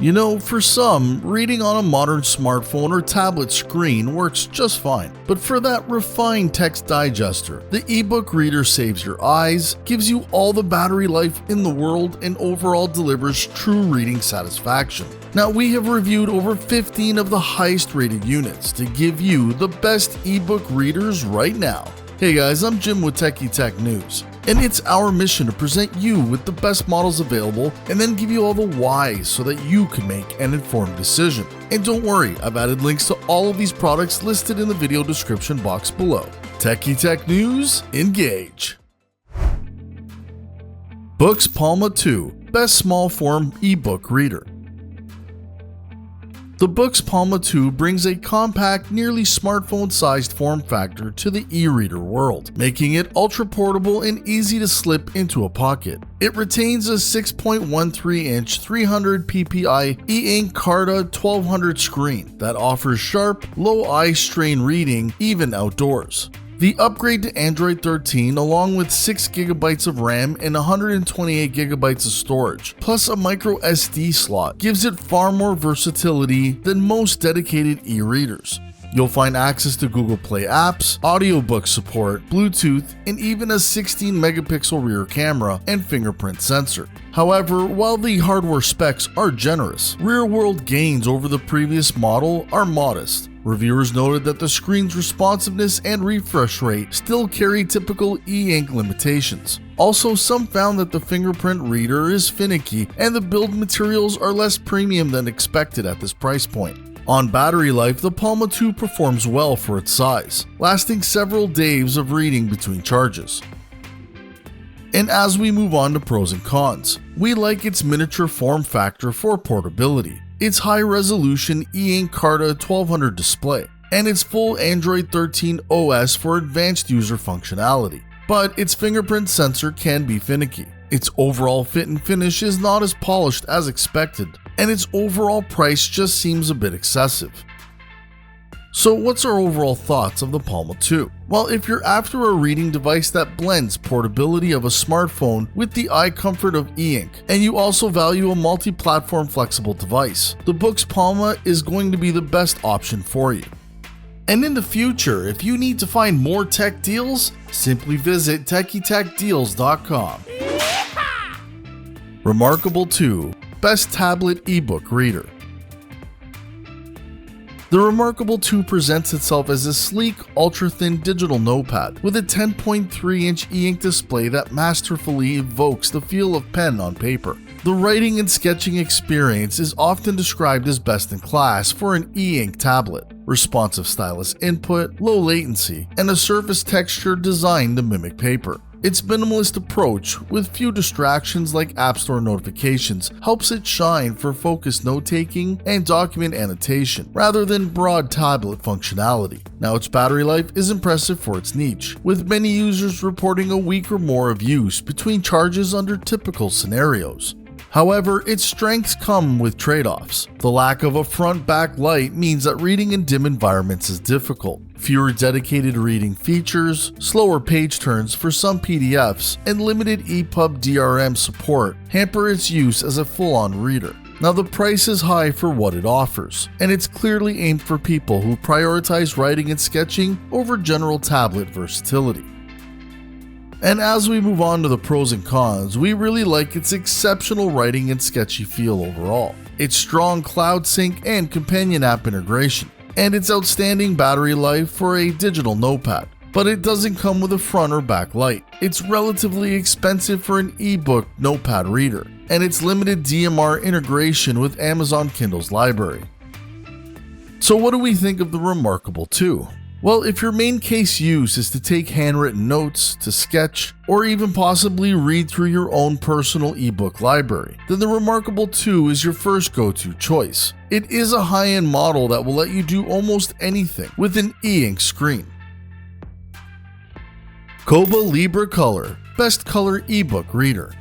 You know, for some, reading on a modern smartphone or tablet screen works just fine. But for that refined text digester, the eBook reader saves your eyes, gives you all the battery life in the world, and overall delivers true reading satisfaction. Now, we have reviewed over 15 of the highest rated units to give you the best eBook readers right now. Hey guys, I'm Jim with Techie Tech News, and it's our mission to present you with the best models available and then give you all the whys so that you can make an informed decision. And don't worry, I've added links to all of these products listed in the video description box below. Techie Tech News, engage! Books Palma 2, best small form ebook reader. The Books Palma 2 brings a compact, nearly smartphone-sized form factor to the e-reader world, making it ultra-portable and easy to slip into a pocket. It retains a 6.13-inch 300 ppi e-ink Carta 1200 screen that offers sharp, low eye strain reading even outdoors. The upgrade to Android 13, along with 6GB of RAM and 128GB of storage, plus a micro SD slot, gives it far more versatility than most dedicated e-readers. You'll find access to Google Play apps, audiobook support, Bluetooth, and even a 16-megapixel rear camera and fingerprint sensor. However, while the hardware specs are generous, real-world gains over the previous model are modest. Reviewers noted that the screen's responsiveness and refresh rate still carry typical e-ink limitations. Also, some found that the fingerprint reader is finicky and the build materials are less premium than expected at this price point. On battery life, the Palma 2 performs well for its size, lasting several days of reading between charges. And as we move on to pros and cons, we like its miniature form factor for portability, its high-resolution e-ink Carta 1200 display, and its full Android 13 OS for advanced user functionality. But its fingerprint sensor can be finicky. Its overall fit and finish is not as polished as expected, and its overall price just seems a bit excessive. So what's our overall thoughts of the Palma 2? Well, if you're after a reading device that blends portability of a smartphone with the eye comfort of e-ink, and you also value a multi-platform flexible device, the Books Palma is going to be the best option for you. And in the future, if you need to find more tech deals, simply visit TechieTechDeals.com. Remarkable 2, best tablet ebook reader. The Remarkable 2 presents itself as a sleek, ultra-thin digital notepad with a 10.3-inch e-ink display that masterfully evokes the feel of pen on paper. The writing and sketching experience is often described as best in class for an e-ink tablet. Responsive stylus input, low latency, and a surface texture designed to mimic paper. Its minimalist approach, with few distractions like App Store notifications, helps it shine for focused note-taking and document annotation, rather than broad tablet functionality. Now, its battery life is impressive for its niche, with many users reporting a week or more of use between charges under typical scenarios. However, its strengths come with trade-offs. The lack of a front-back light means that reading in dim environments is difficult. Fewer dedicated reading features, slower page turns for some PDFs, and limited EPUB DRM support hamper its use as a full-on reader. Now, the price is high for what it offers, and it's clearly aimed for people who prioritize writing and sketching over general tablet versatility. And as we move on to the pros and cons, we really like its exceptional writing and sketchy feel overall, its strong cloud sync and companion app integration, and its outstanding battery life for a digital notepad. But it doesn't come with a front or back light. It's relatively expensive for an ebook notepad reader, and its limited DMR integration with Amazon Kindle's library. So what do we think of the Remarkable 2? Well, if your main case use is to take handwritten notes, to sketch, or even possibly read through your own personal ebook library, then the Remarkable 2 is your first go-to choice. It is a high-end model that will let you do almost anything with an e-ink screen. Kobo Libra Color, best color ebook reader.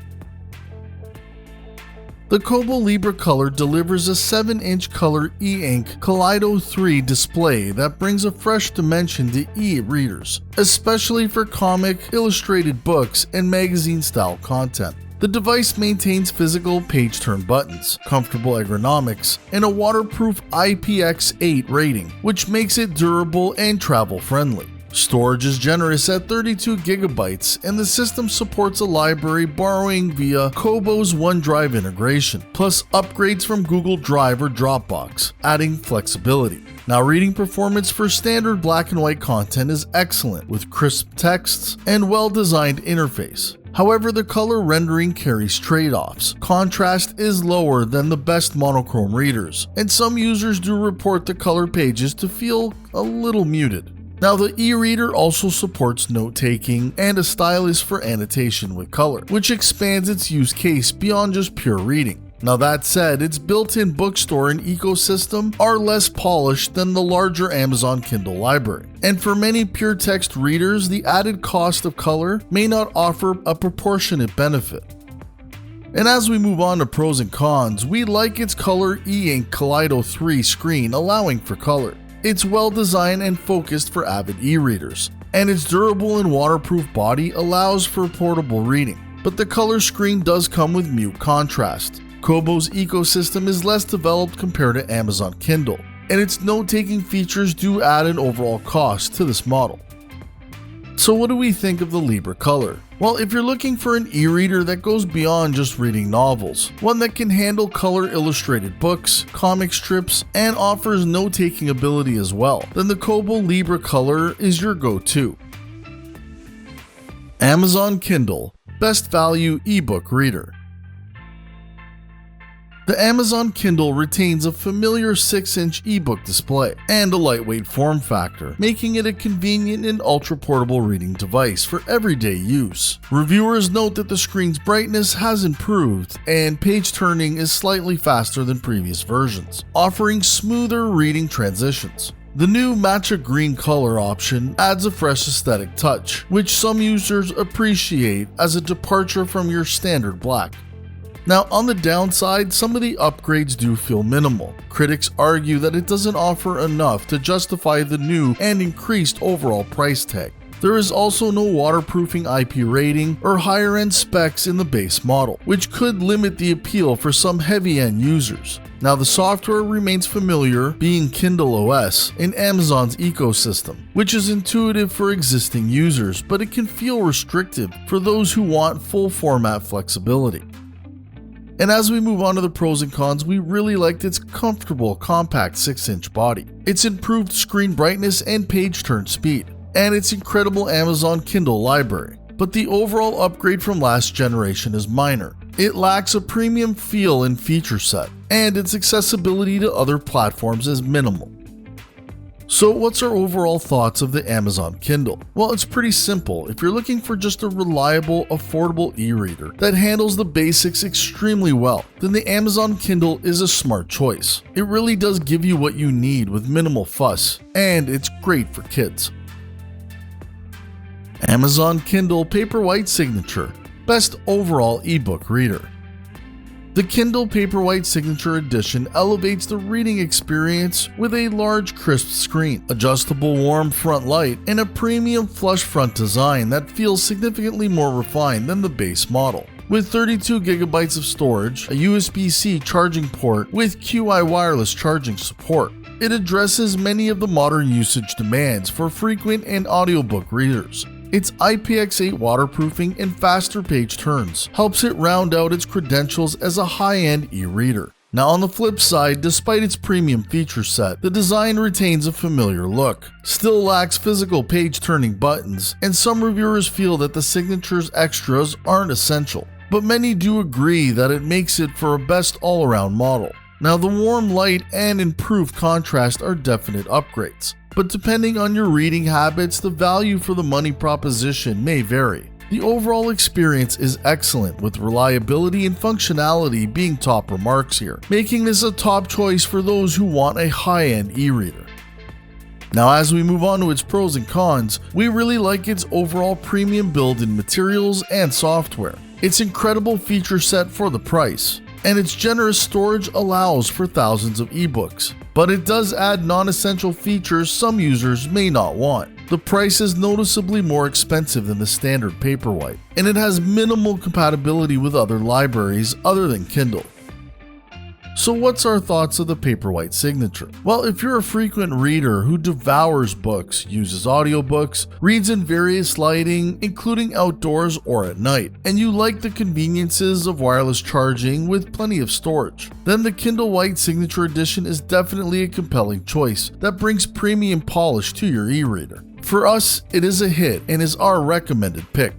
The Kobo Libra Color delivers a 7-inch color e-ink Kaleido 3 display that brings a fresh dimension to e-readers, especially for comic, illustrated books, and magazine-style content. The device maintains physical page turn buttons, comfortable ergonomics, and a waterproof IPX8 rating, which makes it durable and travel friendly. Storage is generous at 32 GB, and the system supports a library borrowing via Kobo's OneDrive integration, plus upgrades from Google Drive or Dropbox, adding flexibility. Now, reading performance for standard black and white content is excellent, with crisp texts and well-designed interface. However, the color rendering carries trade-offs. Contrast is lower than the best monochrome readers, and some users do report the color pages to feel a little muted. Now, the eReader also supports note-taking and a stylus for annotation with color, which expands its use case beyond just pure reading. Now, that said, its built-in bookstore and ecosystem are less polished than the larger Amazon Kindle library. And for many pure text readers, the added cost of color may not offer a proportionate benefit. And as we move on to pros and cons, we like its color e-ink Kaleido 3 screen allowing for color. It's well designed and focused for avid e-readers, and its durable and waterproof body allows for portable reading. But the color screen does come with mute contrast. Kobo's ecosystem is less developed compared to Amazon Kindle, and its note-taking features do add an overall cost to this model. So what do we think of the Libra Color? Well, if you're looking for an e-reader that goes beyond just reading novels, one that can handle color illustrated books, comic strips, and offers note-taking ability as well, then the Kobo Libra Color is your go-to. Amazon Kindle Best Value eBook Reader. The Amazon Kindle retains a familiar 6-inch ebook display and a lightweight form factor, making it a convenient and ultra-portable reading device for everyday use. Reviewers note that the screen's brightness has improved and page turning is slightly faster than previous versions, offering smoother reading transitions. The new matcha green color option adds a fresh aesthetic touch, which some users appreciate as a departure from your standard black. Now, on the downside, some of the upgrades do feel minimal. Critics argue that it doesn't offer enough to justify the new and increased overall price tag. There is also no waterproofing IP rating or higher-end specs in the base model, which could limit the appeal for some heavy-end users. Now, the software remains familiar, being Kindle OS in Amazon's ecosystem, which is intuitive for existing users, but it can feel restrictive for those who want full-format flexibility. And as we move on to the pros and cons, we really liked its comfortable, compact 6-inch body, its improved screen brightness and page turn speed, and its incredible Amazon Kindle library. But the overall upgrade from last generation is minor. It lacks a premium feel and feature set, and its accessibility to other platforms is minimal. So what's our overall thoughts of the Amazon Kindle? Well, it's pretty simple. If you're looking for just a reliable, affordable e-reader that handles the basics extremely well, then the Amazon Kindle is a smart choice. It really does give you what you need with minimal fuss, and it's great for kids. Amazon Kindle Paperwhite Signature Best Overall eBook Reader. The Kindle Paperwhite Signature Edition elevates the reading experience with a large crisp screen, adjustable warm front light, and a premium flush front design that feels significantly more refined than the base model. With 32 GB of storage, a USB-C charging port with QI wireless charging support, it addresses many of the modern usage demands for frequent and audiobook readers. Its IPX8 waterproofing and faster page turns helps it round out its credentials as a high-end e-reader. Now, on the flip side, despite its premium feature set, the design retains a familiar look, still lacks physical page-turning buttons, and some reviewers feel that the Signature's extras aren't essential. But many do agree that it makes it for a best all-around model. Now, the warm light and improved contrast are definite upgrades, but depending on your reading habits, the value for the money proposition may vary. The overall experience is excellent, with reliability and functionality being top remarks here, making this a top choice for those who want a high-end e-reader. Now, as we move on to its pros and cons, we really like its overall premium build in materials and software, its incredible feature set for the price, and its generous storage allows for thousands of ebooks, but it does add non-essential features some users may not want. The price is noticeably more expensive than the standard paperwhite, and it has minimal compatibility with other libraries other than Kindle. So what's our thoughts of the paperwhite signature? Well, if you're a frequent reader who devours books, uses audiobooks, reads in various lighting, including outdoors or at night, and you like the conveniences of wireless charging with plenty of storage, then the Kindle White Signature Edition is definitely a compelling choice that brings premium polish to your e-reader. For us, it is a hit and is our recommended pick.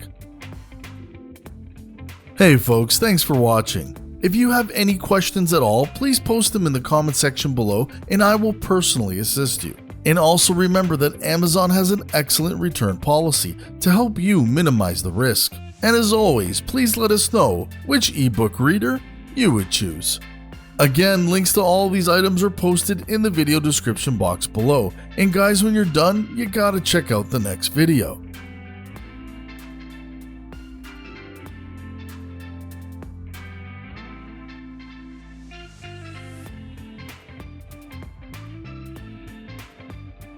Hey folks, thanks for watching. If you have any questions at all, please post them in the comment section below and I will personally assist you. And also remember that Amazon has an excellent return policy to help you minimize the risk. And as always, please let us know which ebook reader you would choose. Again, links to all these items are posted in the video description box below. And guys, when you're done, you gotta check out the next video.